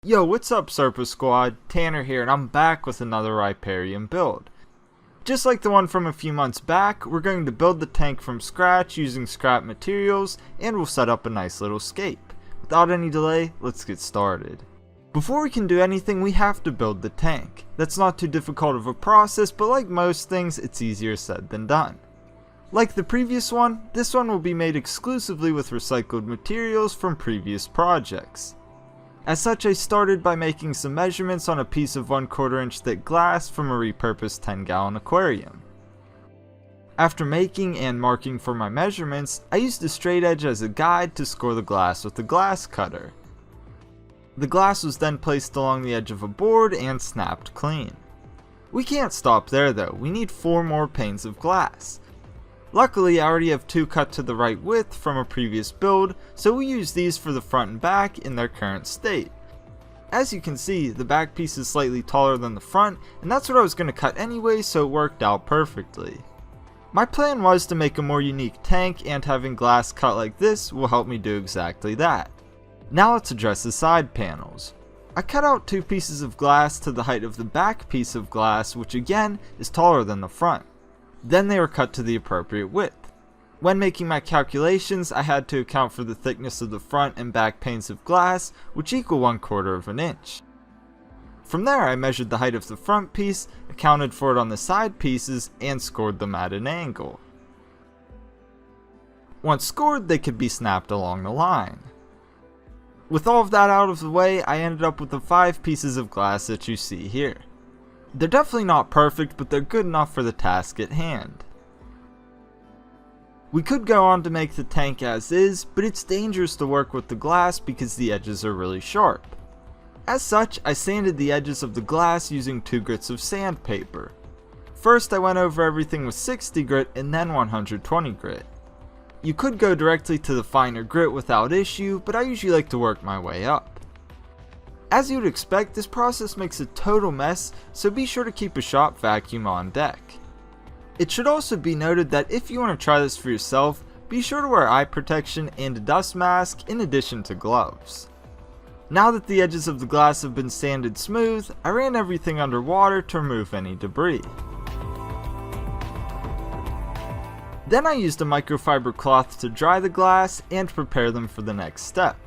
Yo, what's up Serpa Squad? Tanner here, and I'm back with another Aquarium build. Just like the one from a few months back, we're going to build the tank from scratch using scrap materials, and we'll set up a nice little scape. Without any delay, let's get started. Before we can do anything, we have to build the tank. That's not too difficult of a process, but like most things, it's easier said than done. Like the previous one, this one will be made exclusively with recycled materials from previous projects. As such, I started by making some measurements on a piece of 1/4 inch thick glass from a repurposed 10-gallon aquarium. After making and marking for my measurements, I used a straight edge as a guide to score the glass with a glass cutter. The glass was then placed along the edge of a board and snapped clean. We can't stop there though, we need 4 more panes of glass. Luckily, I already have 2 cut to the right width from a previous build, so we use these for the front and back in their current state. As you can see, the back piece is slightly taller than the front, and that's what I was going to cut anyway, so it worked out perfectly. My plan was to make a more unique tank, and having glass cut like this will help me do exactly that. Now let's address the side panels. I cut out 2 pieces of glass to the height of the back piece of glass, which again is taller than the front. Then they were cut to the appropriate width. When making my calculations, I had to account for the thickness of the front and back panes of glass, which equal 1/4 inch. From there, I measured the height of the front piece, accounted for it on the side pieces, and scored them at an angle. Once scored, they could be snapped along the line. With all of that out of the way, I ended up with the 5 pieces of glass that you see here. They're definitely not perfect, but they're good enough for the task at hand. We could go on to make the tank as is, but it's dangerous to work with the glass because the edges are really sharp. As such, I sanded the edges of the glass using 2 grits of sandpaper. First, I went over everything with 60 grit and then 120 grit. You could go directly to the finer grit without issue, but I usually like to work my way up. As you would expect, this process makes a total mess, so be sure to keep a shop vacuum on deck. It should also be noted that if you want to try this for yourself, be sure to wear eye protection and a dust mask in addition to gloves. Now that the edges of the glass have been sanded smooth, I ran everything under water to remove any debris. Then I used a microfiber cloth to dry the glass and prepare them for the next step.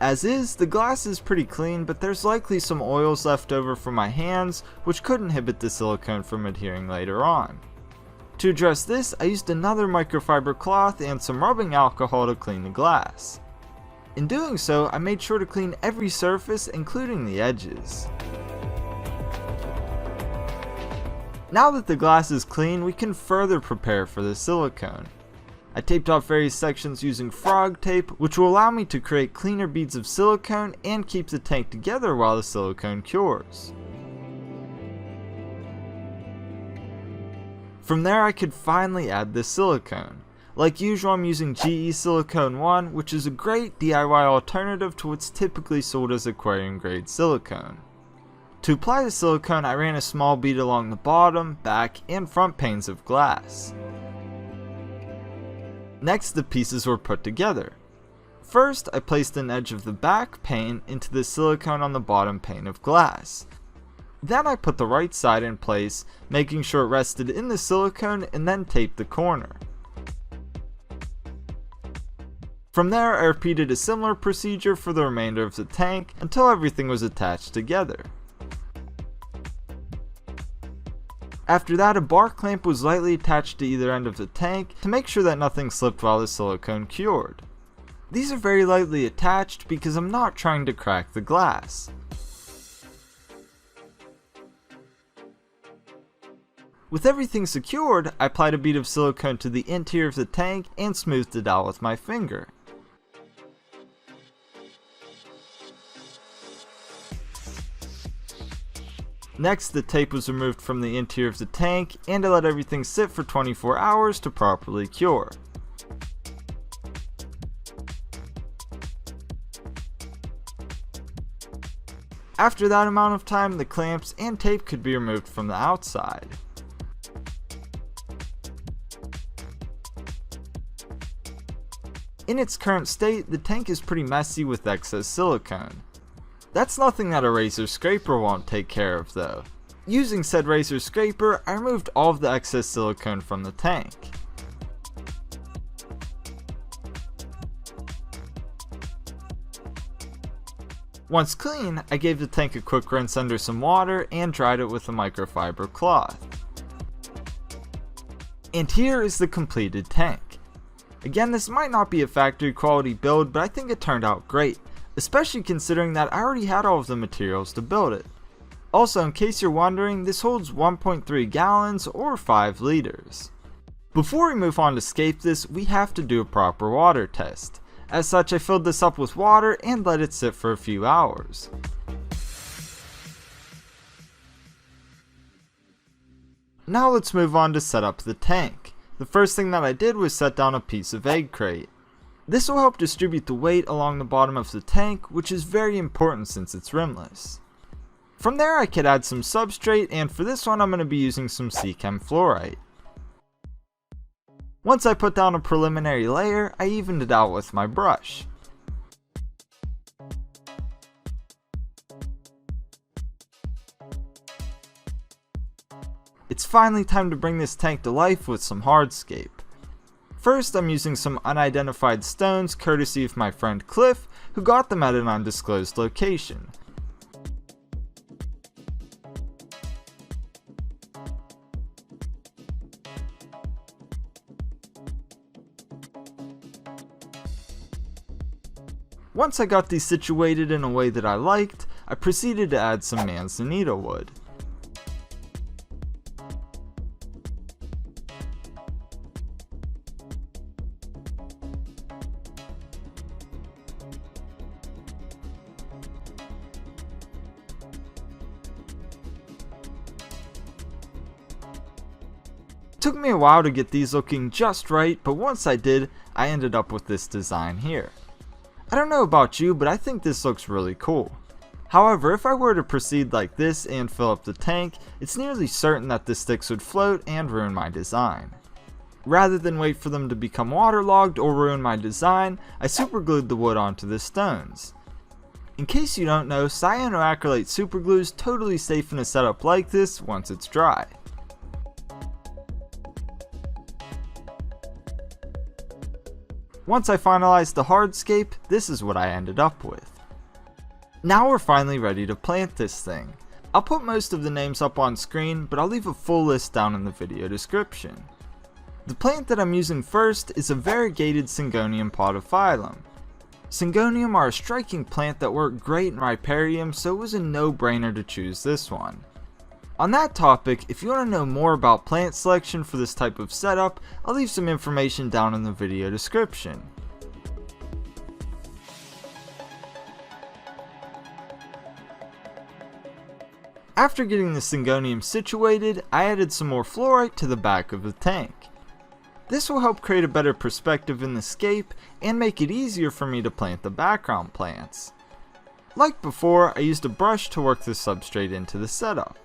As is, the glass is pretty clean, but there's likely some oils left over from my hands, which could inhibit the silicone from adhering later on. To address this, I used another microfiber cloth and some rubbing alcohol to clean the glass. In doing so, I made sure to clean every surface, including the edges. Now that the glass is clean, we can further prepare for the silicone. I taped off various sections using frog tape, which will allow me to create cleaner beads of silicone and keep the tank together while the silicone cures. From there, I could finally add the silicone. Like usual, I'm using GE Silicone 1, which is a great DIY alternative to what's typically sold as aquarium grade silicone. To apply the silicone, I ran a small bead along the bottom, back, and front panes of glass. Next, the pieces were put together. First, I placed an edge of the back pane into the silicone on the bottom pane of glass. Then I put the right side in place, making sure it rested in the silicone, and then taped the corner. From there, I repeated a similar procedure for the remainder of the tank until everything was attached together. After that, a bar clamp was lightly attached to either end of the tank to make sure that nothing slipped while the silicone cured. These are very lightly attached because I'm not trying to crack the glass. With everything secured, I applied a bead of silicone to the interior of the tank and smoothed it out with my finger. Next, the tape was removed from the interior of the tank, and I let everything sit for 24 hours to properly cure. After that amount of time, the clamps and tape could be removed from the outside. In its current state, the tank is pretty messy with excess silicone. That's nothing that a razor scraper won't take care of though. Using said razor scraper, I removed all of the excess silicone from the tank. Once clean, I gave the tank a quick rinse under some water and dried it with a microfiber cloth. And here is the completed tank. Again, this might not be a factory quality build, but I think it turned out great, especially considering that I already had all of the materials to build it. Also, in case you're wondering, this holds 1.3 gallons or 5 liters. Before we move on to scape this, we have to do a proper water test. As such, I filled this up with water and let it sit for a few hours. Now let's move on to set up the tank. The first thing that I did was set down a piece of egg crate. This will help distribute the weight along the bottom of the tank, which is very important since it's rimless. From there I could add some substrate, and for this one I'm going to be using some Seachem fluorite. Once I put down a preliminary layer, I evened it out with my brush. It's finally time to bring this tank to life with some hardscape. First, I'm using some unidentified stones courtesy of my friend Cliff, who got them at an undisclosed location. Once I got these situated in a way that I liked, I proceeded to add some manzanita wood. It took me a while to get these looking just right, but once I did, I ended up with this design here. I don't know about you, but I think this looks really cool. However, if I were to proceed like this and fill up the tank, it's nearly certain that the sticks would float and ruin my design. Rather than wait for them to become waterlogged or ruin my design, I superglued the wood onto the stones. In case you don't know, cyanoacrylate superglue is totally safe in a setup like this once it's dry. Once I finalized the hardscape, this is what I ended up with. Now we're finally ready to plant this thing. I'll put most of the names up on screen, but I'll leave a full list down in the video description. The plant that I'm using first is a variegated Syngonium podophyllum. Syngonium are a striking plant that work great in riparium, so it was a no-brainer to choose this one. On that topic, if you want to know more about plant selection for this type of setup, I'll leave some information down in the video description. After getting the Syngonium situated, I added some more fluorite to the back of the tank. This will help create a better perspective in the scape and make it easier for me to plant the background plants. Like before, I used a brush to work the substrate into the setup.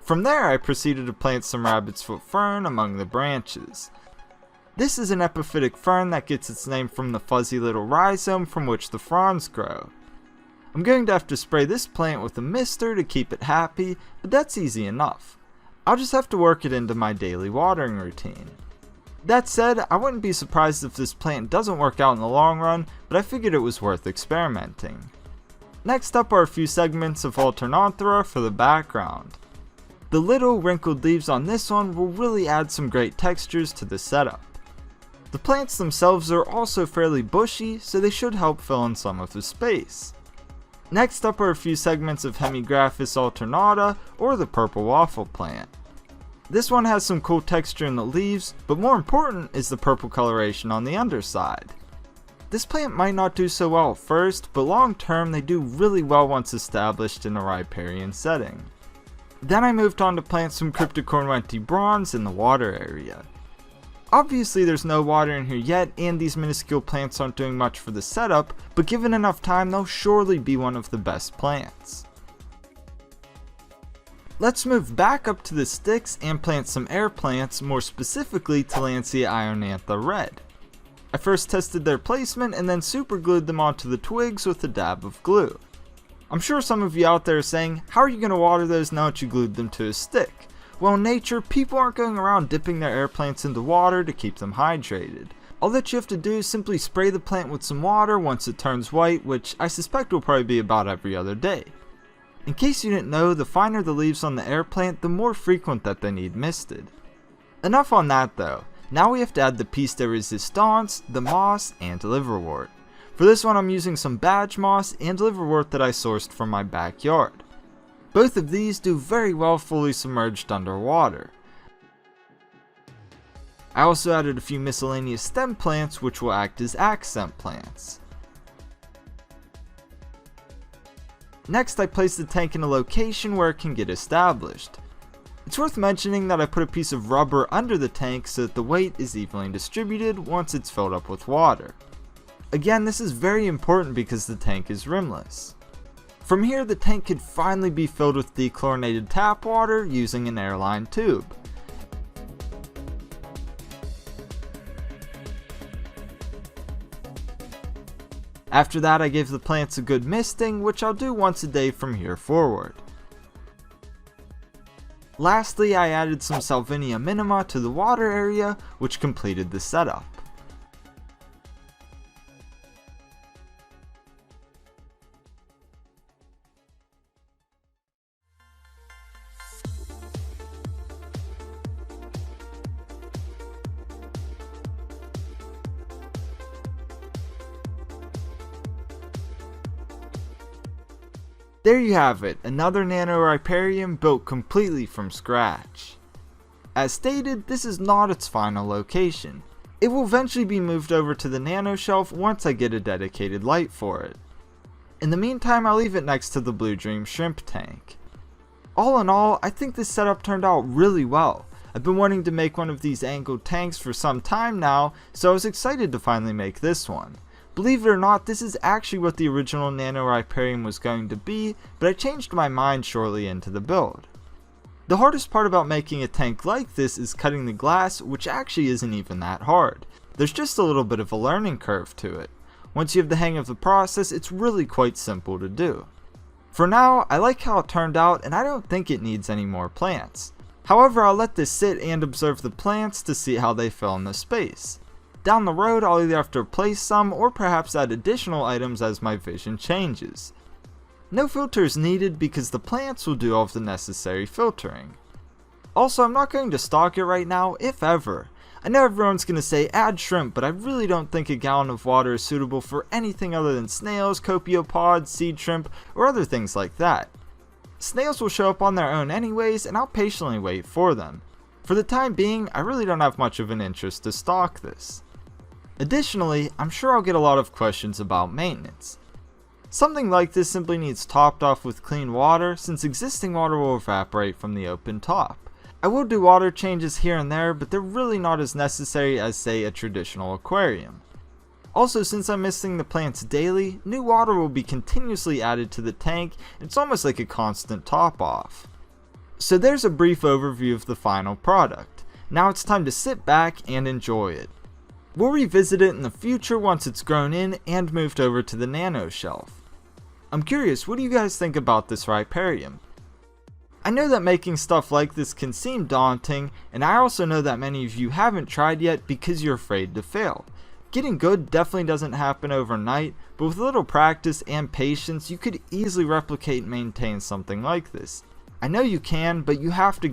From there, I proceeded to plant some rabbit's foot fern among the branches. This is an epiphytic fern that gets its name from the fuzzy little rhizome from which the fronds grow. I'm going to have to spray this plant with a mister to keep it happy, but that's easy enough. I'll just have to work it into my daily watering routine. That said, I wouldn't be surprised if this plant doesn't work out in the long run, but I figured it was worth experimenting. Next up are a few segments of Alternanthera for the background. The little wrinkled leaves on this one will really add some great textures to the setup. The plants themselves are also fairly bushy, so they should help fill in some of the space. Next up are a few segments of Hemigraphis alternata, or the purple waffle plant. This one has some cool texture in the leaves, but more important is the purple coloration on the underside. This plant might not do so well at first, but long term they do really well once established in a riparian setting. Then I moved on to plant some Cryptocornuenti bronze in the water area. Obviously there's no water in here yet, and these minuscule plants aren't doing much for the setup, but given enough time they'll surely be one of the best plants. Let's move back up to the sticks and plant some air plants, more specifically Tillandsia ionantha red. I first tested their placement and then superglued them onto the twigs with a dab of glue. I'm sure some of you out there are saying, how are you going to water those now that you glued them to a stick? Well, in nature, people aren't going around dipping their air plants into water to keep them hydrated. All that you have to do is simply spray the plant with some water once it turns white, which I suspect will probably be about every other day. In case you didn't know, the finer the leaves on the air plant, the more frequent that they need misted. Enough on that though. Now we have to add the piece de resistance, the moss, and liverwort. For this one I'm using some badge moss and liverwort that I sourced from my backyard. Both of these do very well fully submerged underwater. I also added a few miscellaneous stem plants which will act as accent plants. Next I placed the tank in a location where it can get established. It's worth mentioning that I put a piece of rubber under the tank so that the weight is evenly distributed once it's filled up with water. Again, this is very important because the tank is rimless. From here, the tank could finally be filled with dechlorinated tap water using an airline tube. After that, I gave the plants a good misting, which I'll do once a day from here forward. Lastly, I added some Salvinia minima to the water area, which completed the setup. There you have it, another nano riparium built completely from scratch. As stated, this is not its final location. It will eventually be moved over to the nano shelf once I get a dedicated light for it. In the meantime, I'll leave it next to the Blue Dream shrimp tank. All in all, I think this setup turned out really well. I've been wanting to make one of these angled tanks for some time now, so I was excited to finally make this one. Believe it or not, this is actually what the original nano riparium was going to be, but I changed my mind shortly into the build. The hardest part about making a tank like this is cutting the glass, which actually isn't even that hard. There's just a little bit of a learning curve to it. Once you have the hang of the process, it's really quite simple to do. For now, I like how it turned out and I don't think it needs any more plants. However, I'll let this sit and observe the plants to see how they fill in the space. Down the road, I'll either have to replace some or perhaps add additional items as my vision changes. No filters needed because the plants will do all of the necessary filtering. Also, I'm not going to stock it right now, if ever. I know everyone's going to say add shrimp, but I really don't think a gallon of water is suitable for anything other than snails, copepods, seed shrimp, or other things like that. Snails will show up on their own anyways, and I'll patiently wait for them. For the time being, I really don't have much of an interest to stock this. Additionally, I'm sure I'll get a lot of questions about maintenance. Something like this simply needs topped off with clean water, since existing water will evaporate from the open top. I will do water changes here and there, but they're really not as necessary as, say, a traditional aquarium. Also, since I'm misting the plants daily, new water will be continuously added to the tank, and it's almost like a constant top off. So there's a brief overview of the final product. Now it's time to sit back and enjoy it. We'll revisit it in the future once it's grown in and moved over to the nano shelf. I'm curious, what do you guys think about this riparium? I know that making stuff like this can seem daunting, and I also know that many of you haven't tried yet because you're afraid to fail. Getting good definitely doesn't happen overnight, but with a little practice and patience, you could easily replicate and maintain something like this. I know you can, but you have to